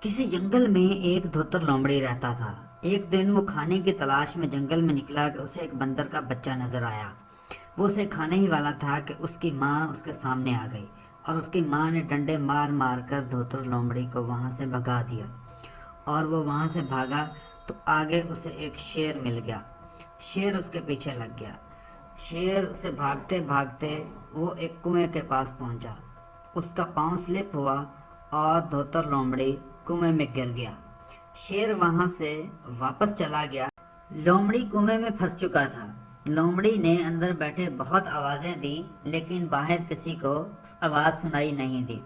किसी जंगल में एक धोतर लोमड़ी रहता था। एक दिन वो खाने की तलाश में जंगल में निकला कि उसे एक बंदर का बच्चा नजर आया। वो उसे खाने ही वाला था कि उसकी माँ उसके सामने आ गई और उसकी माँ ने डंडे मार मार कर धोतर लोमड़ी को वहाँ से भगा दिया। और वो वहाँ से भागा तो आगे उसे एक शेर मिल गया। शेर उसके पीछे लग गया। शेर से भागते भागते वो एक कुएं के पास पहुंचा। उसका पांव स्लिप हुआ और धोतर लोमड़ी कुएं में गिर गया। शेर वहां से वापस चला गया। लोमड़ी कुएं में फंस चुका था। लोमड़ी ने अंदर बैठे बहुत आवाजें दी, लेकिन बाहर किसी को आवाज सुनाई नहीं दी।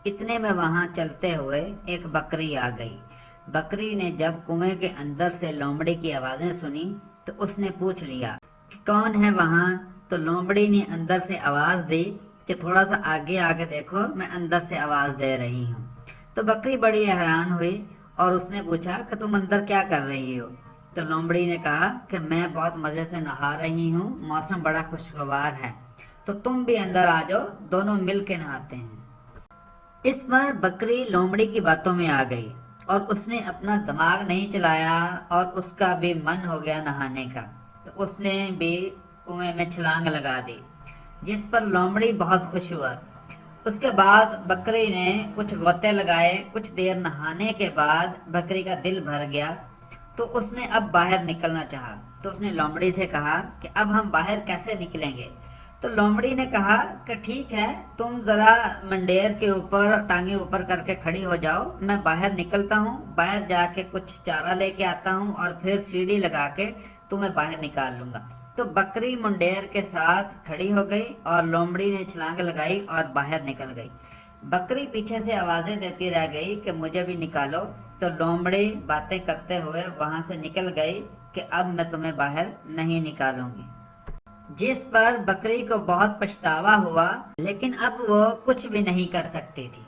इतने में वहां चलते हुए एक बकरी आ गई। बकरी ने जब कुएं के अंदर से लोमड़ी की आवाजें सुनी तो उसने पूछ लिया कि कौन है वहां। तो लोमड़ी ने अंदर से आवाज दी कि थोड़ा सा आगे आके देखो, मैं अंदर से आवाज दे रही हूँ। तो बकरी बड़ी हैरान हुई और उसने पूछा कि तुम अंदर क्या कर रही हो। तो लोमड़ी ने कहा कि मैं बहुत मजे से नहा रही हूँ, मौसम बड़ा खुशगवार है, तो तुम भी अंदर आ जाओ, दोनों मिल के नहाते हैं। इस बार बकरी लोमड़ी की बातों में आ गई और उसने अपना दिमाग नहीं चलाया और उसका भी मन हो गया नहाने का। तो उसने भी कुएं में छलांग लगा दी, जिस पर लोमड़ी बहुत खुश हुआ। उसके बाद बकरी ने कुछ गोते लगाए। कुछ देर नहाने के बाद बकरी का दिल भर गया, तो उसने अब बाहर निकलना चाहा। तो उसने लोमड़ी से कहा कि अब हम बाहर कैसे निकलेंगे। तो लोमड़ी ने कहा कि ठीक है, तुम जरा मंडेर के ऊपर टांगे ऊपर करके खड़ी हो जाओ, मैं बाहर निकलता हूँ, बाहर जाके कुछ चारा लेके आता हूँ और फिर सीढ़ी लगा के तुम्हें बाहर निकाल लूंगा। तो बकरी मुंडेर के साथ खड़ी हो गई और लोमड़ी ने छलांग लगाई और बाहर निकल गई। बकरी पीछे से आवाजें देती रह गई कि मुझे भी निकालो। तो लोमड़ी बातें करते हुए वहां से निकल गई कि अब मैं तुम्हें बाहर नहीं निकालूंगी। जिस पर बकरी को बहुत पछतावा हुआ, लेकिन अब वो कुछ भी नहीं कर सकती थी।